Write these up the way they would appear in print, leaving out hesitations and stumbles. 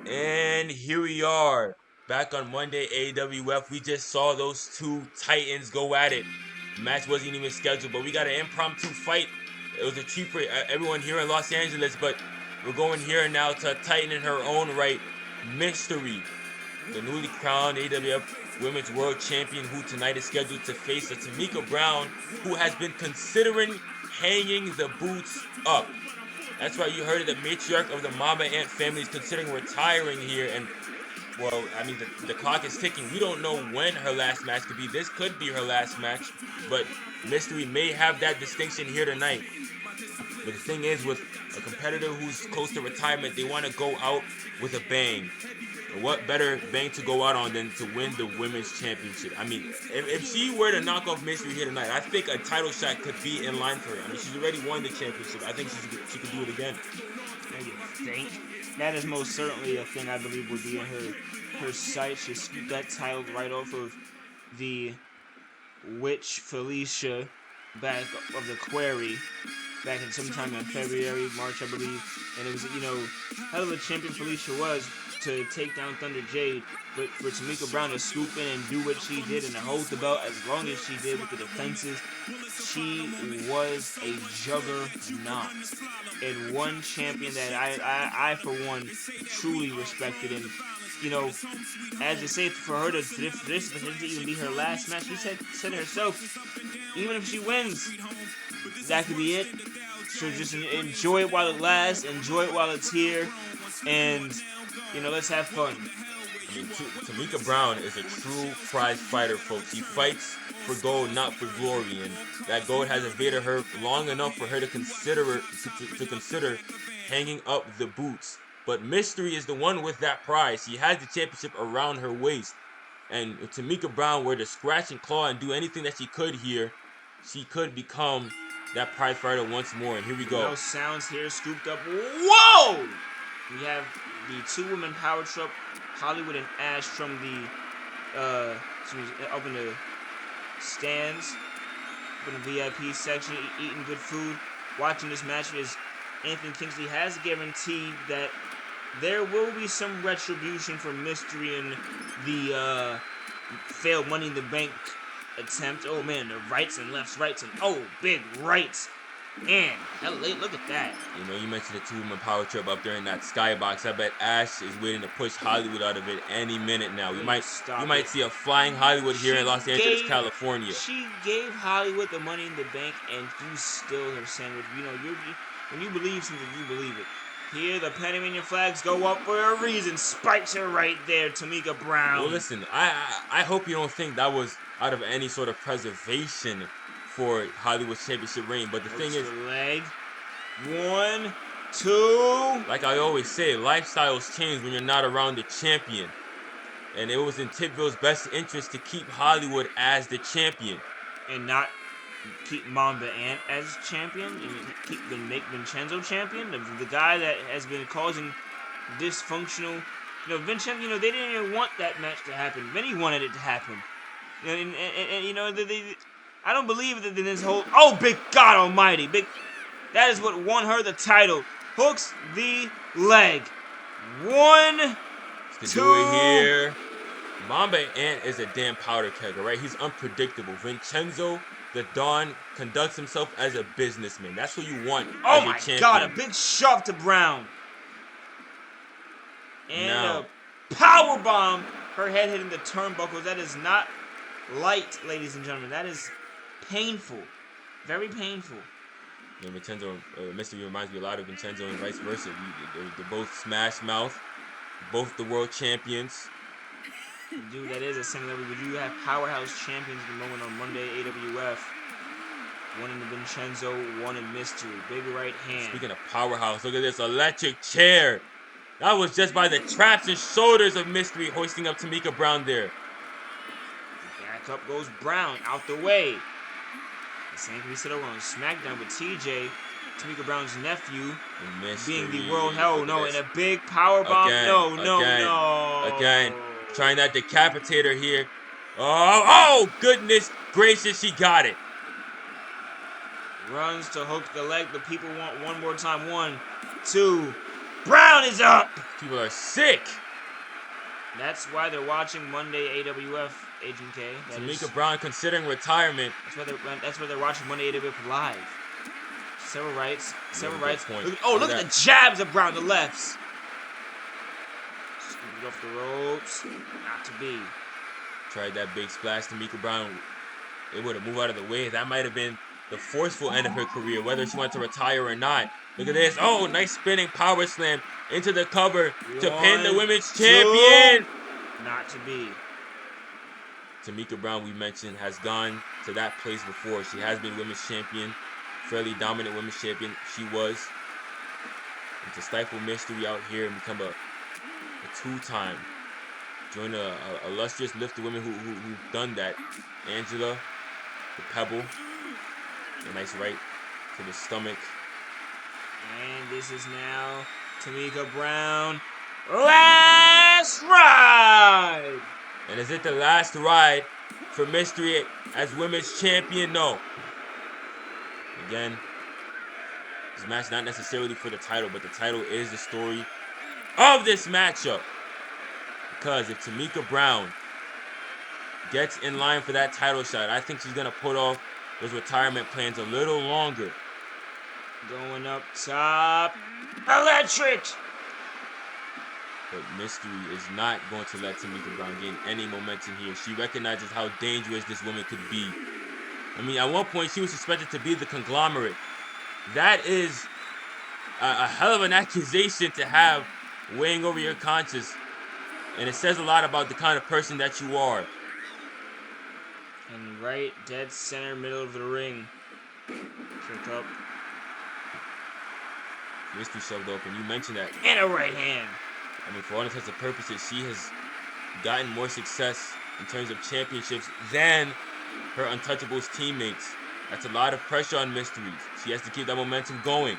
And here we are, back on Monday AWF. We just saw those two titans go at it. The match wasn't even scheduled, but we got an impromptu fight. It was a treat for everyone here in Los Angeles, but we're going here now to a titan in her own right, Mystery, the newly crowned AWF Women's World Champion, who tonight is scheduled to face a Tamika Brown, who has been considering hanging the boots up. That's right, you heard it. The matriarch of the Mamba Ant family is considering retiring here, and well, I mean, the clock is ticking. We don't know when her last match could be. This could be her last match, but Mystery may have that distinction here tonight. But the thing is, with a competitor who's close to retirement, they want to go out with a bang. What better bang to go out on than to win the women's championship? I mean, if she were to knock off Mystery here tonight, I think a title shot could be in line for her. I mean, she's already won the championship. I think she could do it again. You think? That is most certainly a thing I believe would be in her sight. She scooped that title right off of the witch Felicia back of the Quarry back in sometime in February, March, I believe. And it was, hell of a champion Felicia was to take down Thunder Jade, but for Tamika Brown to scoop in and do what she did and to hold the belt as long as she did with the defenses, she was a juggernaut and one champion that I for one truly respected. And as you say, for her to this even be her last match, she said herself, even if she wins, that could be it. So just enjoy it while it lasts, enjoy it while it's here, and let's have fun. I mean, Tamika Brown is a true prize fighter, folks. She fights for gold, not for glory, and that gold has evaded her long enough for her to consider hanging up the boots. But Mystery is the one with that prize. She has the championship around her waist, and if Tamika Brown were to scratch and claw and do anything that she could here, she could become that prize fighter once more. And here we go. No sounds here, scooped up. Whoa! We have the two-woman power trip, Hollywood and Ash from the up in the stands, up in the VIP section, eating good food, watching this match. As Anthony Kingsley has guaranteed that there will be some retribution for Mystery and the failed Money in the Bank attempt. Oh man, the rights and lefts, rights and big rights. Man, look at that. You mentioned the two-woman power trip up there in that skybox. I bet Ash is waiting to push Hollywood out of it any minute now. You might see a flying Hollywood here in Los Angeles, California. She gave Hollywood the Money in the Bank, and you still her sandwich. When you believe something, you believe it. Here, the Panamanian flags go up for a reason. Spikes her right there, Tamika Brown. Well, listen, I hope you don't think that was out of any sort of preservation for Hollywood's championship reign. But the thing is, leg. 1, 2. Like I always say, lifestyles change when you're not around the champion. And it was in Titville's best interest to keep Hollywood as the champion. And not keep Mamba Ant as champion. And make Vincenzo champion. The guy that has been causing dysfunctional. Vincenzo, they didn't even want that match to happen. Vinny wanted it to happen. I don't believe that this whole... Oh, big God almighty. That is what won her the title. Hooks the leg. 1, 2. Do it here. Mamba Ant is a damn powder keg, right? He's unpredictable. Vincenzo, the Don, conducts himself as a businessman. That's what you want as your champion. God, a big shove to Brown. And a power bomb. Her head hitting the turnbuckles. That is not light, ladies and gentlemen. That is painful. Very painful. Vincenzo, Mystery reminds me a lot of Vincenzo and vice versa. They're both smash mouth, both the world champions. Dude, that is a similarity. We do have powerhouse champions at the moment on Monday, AWF. One in the Vincenzo, one in Mystery. Big right hand. Speaking of powerhouse, look at this electric chair. That was just by the traps and shoulders of Mystery hoisting up Tamika Brown there. Back up goes Brown, out the way. The same can be said over on SmackDown with TJ, Tamika Brown's nephew, being the world hell no, and a big power bomb. No. Again, trying that decapitator here. Oh, goodness gracious, she got it. Runs to hook the leg, but people want one more time. 1, 2. Brown is up. People are sick. That's why they're watching Monday AWF, Agent K. Tamika Brown considering retirement. That's why they're watching Monday AWF live. Several rights. Point. Look at the jabs of Brown, the lefts. Scooping off the ropes. Not to be. Tried that big splash. Tamika Brown able to move out of the way. That might have been the forceful end of her career, whether she wanted to retire or not. Look at this. Oh, nice spinning power slam into the cover to pin the women's champion. Not to be. Tamika Brown, we mentioned, has gone to that place before. She has been women's champion, fairly dominant women's champion. She was. And to stifle mystery out here and become a two-time, join a illustrious list of women who've done that. Angela, the pebble, a nice right to the stomach. And this is now Tamika Brown. Last ride! And is it the last ride for Mystery as women's champion? No. Again, this match not necessarily for the title, but the title is the story of this matchup. Because if Tamika Brown gets in line for that title shot, I think she's going to put off those retirement plans a little longer. Going up top. Electric! But Mystery is not going to let Tamika Brown gain any momentum here. She recognizes how dangerous this woman could be. I mean, at one point, she was suspected to be the conglomerate. That is a hell of an accusation to have weighing over your conscience. And it says a lot about the kind of person that you are. And right dead center middle of the ring. Kick up. Mystery shoved open. You mentioned that. And a right hand. I mean, for all intents and purposes, she has gotten more success in terms of championships than her Untouchables teammates. That's a lot of pressure on Mystery. She has to keep that momentum going.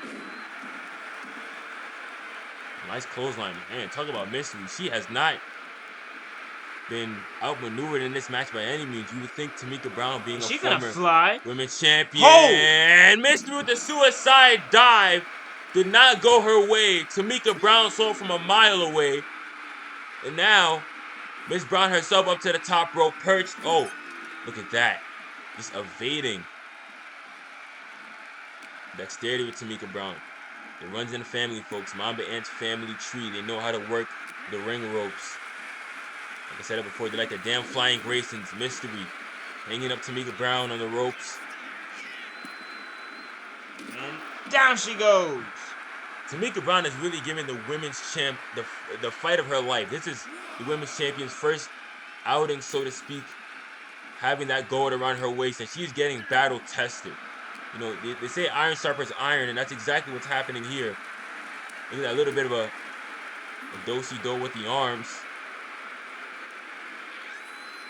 Nice clothesline. Man, talk about Mystery. She has not been outmaneuvered in this match by any means. You would think Tamika Brown being a former women's champion. And Mystery with the suicide dive did not go her way. Tamika Brown saw it from a mile away. And now, Miss Brown herself up to the top rope, perched. Oh, look at that. Just evading. Dexterity with Tamika Brown. It runs in the family, folks. Mamba Ant's family tree. They know how to work the ring ropes. Like I said it before, they're like the damn Flying Graysons. Mystery hanging up Tamika Brown on the ropes. And down she goes. Tamika Brown is really giving the women's champ the fight of her life. This is the women's champion's first outing, so to speak, having that gold around her waist, and she's getting battle tested. You know, they say iron sharpens iron, and that's exactly what's happening here. Look at that little bit of a do-si-do with the arms.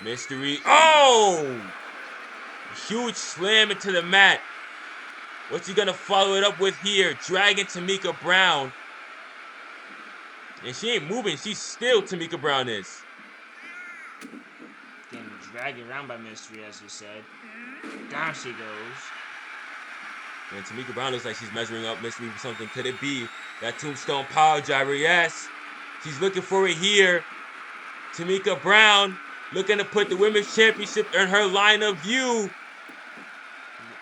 Mystery. Oh! Huge slam into the mat. What's he gonna follow it up with here? Dragging Tamika Brown. And she ain't moving. She's still Tamika Brown is. Getting dragged around by Mystery, as you said. Down she goes. And Tamika Brown looks like she's measuring up Mystery for something. Could it be that tombstone power driver? Yes. She's looking for it here. Tamika Brown looking to put the women's championship in her line of view.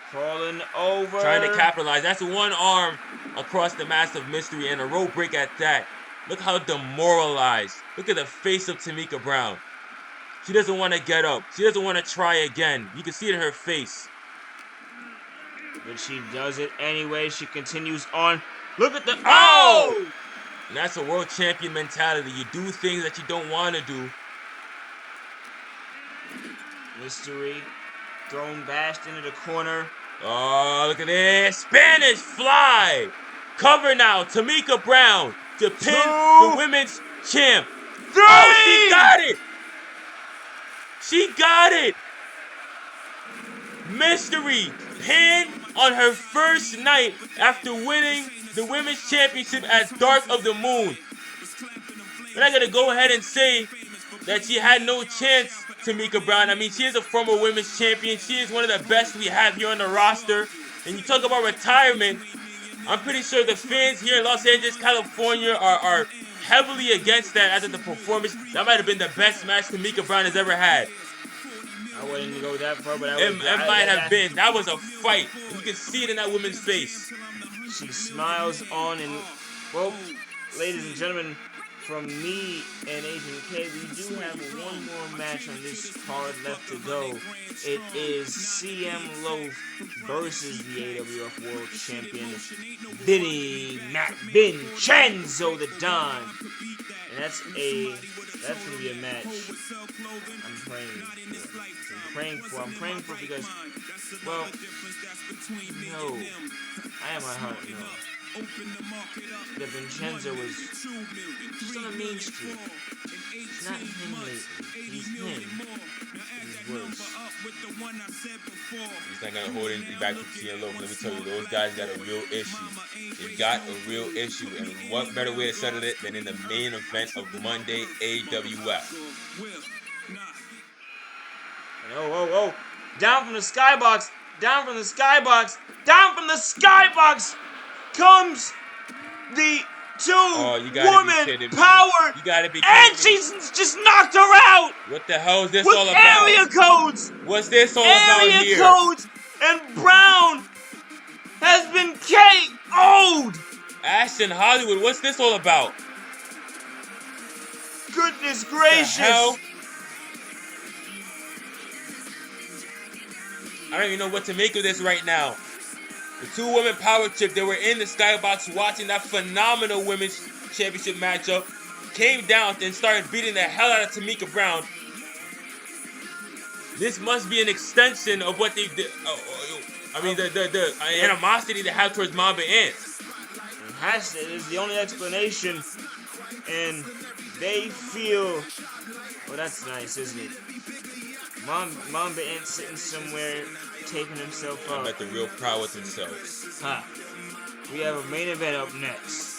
Crawling over. Trying to capitalize. That's one arm across the mass of Mystery and a rope break at that. Look how demoralized. Look at the face of Tamika Brown. She doesn't want to get up. She doesn't want to try again. You can see it in her face. But she does it anyway. She continues on. Look at the... Oh! And that's a world champion mentality. You do things that you don't want to do. Mystery thrown bashed into the corner. Oh, look at this. Spanish fly. Cover now. Tamika Brown to pin the women's champ. 3! Oh, she got it. She got it. Mystery pin on her first night after winning the women's championship as Dark of the Moon. We're not going to go ahead and say that she had no chance, Tamika Brown. I mean, she is a former women's champion. She is one of the best we have here on the roster. And you talk about retirement, I'm pretty sure the fans here in Los Angeles, California are heavily against that after the performance. That might have been the best match Tamika Brown has ever had. I wouldn't go that far, but I would. It might have been. That was a fight. And you can see it in that woman's face. She smiles on, and well, ladies and gentlemen, from me and Agent K, we do have one more match on this card left to go. It is CM Loaf versus the AWF World Champion Vincenzo the Don, and that's gonna be a match I'm praying for because, well, no, I am my heart no. That Vincenzo was just on a main street. It's not him lately. He's him. He's worse. He's not gonna hold anything back from CM Loaf. Let me tell you, those guys got a real issue. They got a real issue, and what better way to settle it than in the main event of Monday AWF? Oh! Down from the skybox! Down from the skybox! Down from the skybox! Comes the two-woman power, you gotta be and she's just knocked her out. What the hell is this with all about? Area codes. What's this all about here? Area codes, and Brown has been KO'd. Ashton Hollywood, what's this all about? Goodness gracious! The hell? I don't even know what to make of this right now. The two-woman power trip, they were in the skybox watching that phenomenal women's championship matchup, came down and started beating the hell out of Tamika Brown. This must be an extension of what they did. The animosity they have towards Mamba Ant. It is the only explanation, and they feel. Oh, that's nice, isn't it? Mamba Ant sitting somewhere, taping himself up. I bet they're real proud with themselves. We have a main event up next.